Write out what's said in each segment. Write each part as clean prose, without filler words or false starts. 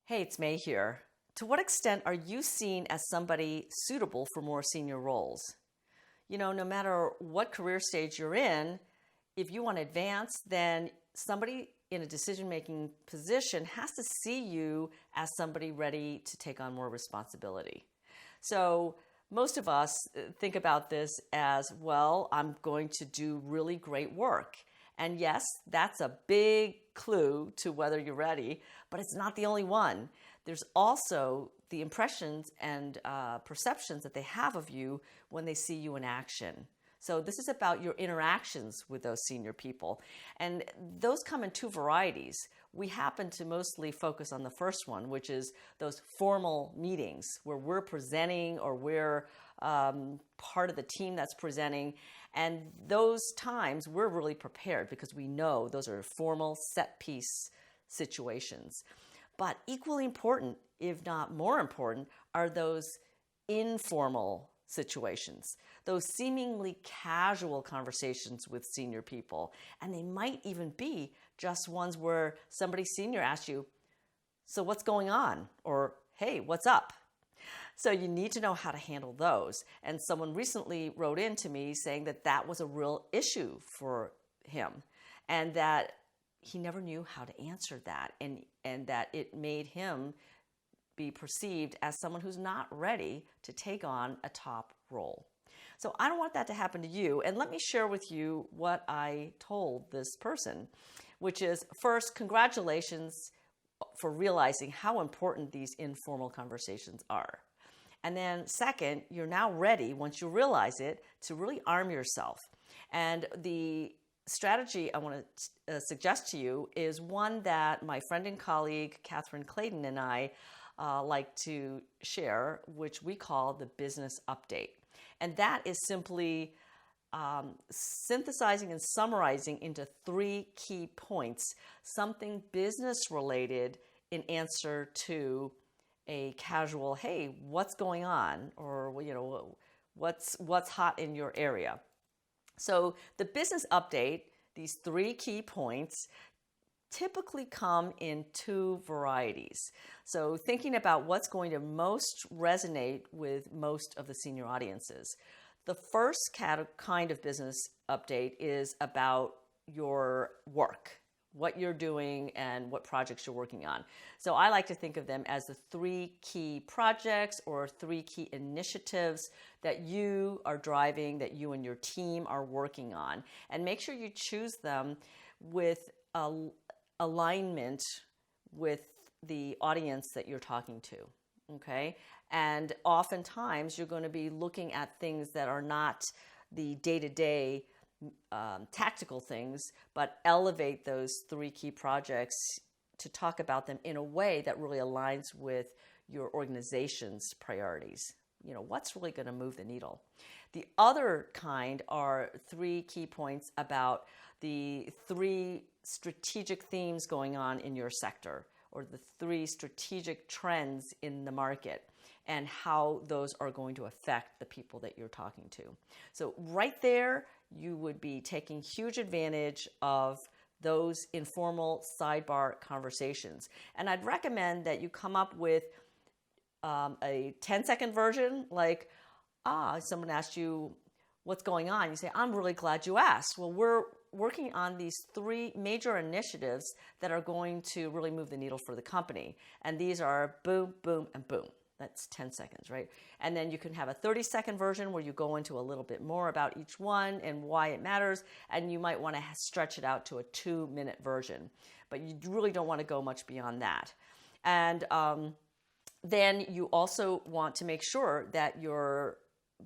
Hey, it's May here. To what extent are you seen as somebody suitable for more senior roles? No matter what career stage you're in, if you want to advance, then somebody in a decision making position has to see you as somebody ready to take on more responsibility. So, most of us think about this as well, I'm going to do really great work. And yes, that's a big clue to whether you're ready, but it's not the only one. There's also the impressions and perceptions that they have of you when they see you in action. So this is about your interactions with those senior people. And those come in two varieties. We happen to mostly focus on the first one, which is those formal meetings where we're presenting or we're part of the team that's presenting. And those times we're really prepared because we know those are formal set piece situations. But equally important, if not more important, are those informal situations, those seemingly casual conversations with senior people. And they might even be just ones where somebody senior asks you, so what's going on? Or, hey, what's up? So you need to know how to handle those. And someone recently wrote in to me saying that that was a real issue for him and that he never knew how to answer that and that it made him be perceived as someone who's not ready to take on a top role. So I don't want that to happen to you. And let me share with you what I told this person, which is first, congratulations for realizing how important these informal conversations are. And then second, you're now ready, once you realize it, to really arm yourself. And the strategy I want to suggest to you is one that my friend and colleague, Catherine Clayton, and I like to share, which we call the business update. And that is simply synthesizing and summarizing into 3 key points, something business related in answer to a casual, hey, what's going on? Or, what's hot in your area? So the business update, these 3 key points, typically come in 2 varieties. So thinking about what's going to most resonate with most of the senior audiences. The first kind of business update is about your work, what you're doing and what projects you're working on. So I like to think of them as the 3 key projects or 3 key initiatives that you are driving, that you and your team are working on. And make sure you choose them with alignment with the audience that you're talking to, okay? And oftentimes you're going to be looking at things that are not the day-to-day tactical things, but elevate those 3 key projects to talk about them in a way that really aligns with your organization's priorities. What's really going to move the needle? The other kind are 3 key points about the 3 strategic themes going on in your sector, or the 3 strategic trends in the market, and how those are going to affect the people that you're talking to. So right there, you would be taking huge advantage of those informal sidebar conversations. And I'd recommend that you come up with a 10-second version, like, someone asked you what's going on. You say, I'm really glad you asked. Well, we're working on these 3 major initiatives that are going to really move the needle for the company. And these are boom, boom, and boom. That's 10 seconds, right? And then you can have a 30-second version where you go into a little bit more about each one and why it matters. And you might want to stretch it out to a 2-minute version. But you really don't want to go much beyond that. And then you also want to make sure that you're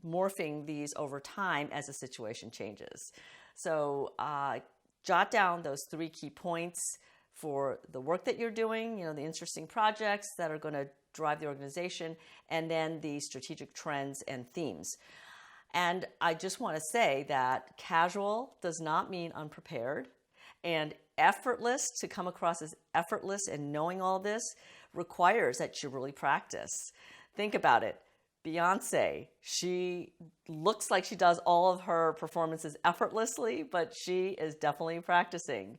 morphing these over time as the situation changes. So jot down those 3 key points for the work that you're doing, the interesting projects that are going to drive the organization, and then the strategic trends and themes. And I just want to say that casual does not mean unprepared, and effortless, to come across as effortless and knowing all this, requires that you really practice. Think about it. Beyonce. She looks like she does all of her performances effortlessly, but she is definitely practicing.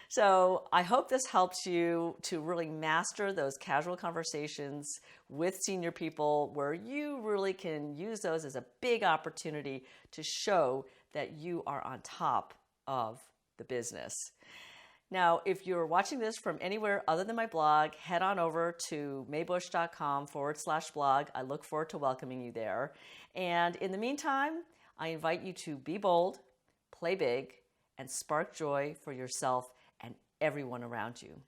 So I hope this helps you to really master those casual conversations with senior people where you really can use those as a big opportunity to show that you are on top of the business. Now, if you're watching this from anywhere other than my blog, head on over to maybusch.com/blog. I look forward to welcoming you there. And in the meantime, I invite you to be bold, play big, and spark joy for yourself and everyone around you.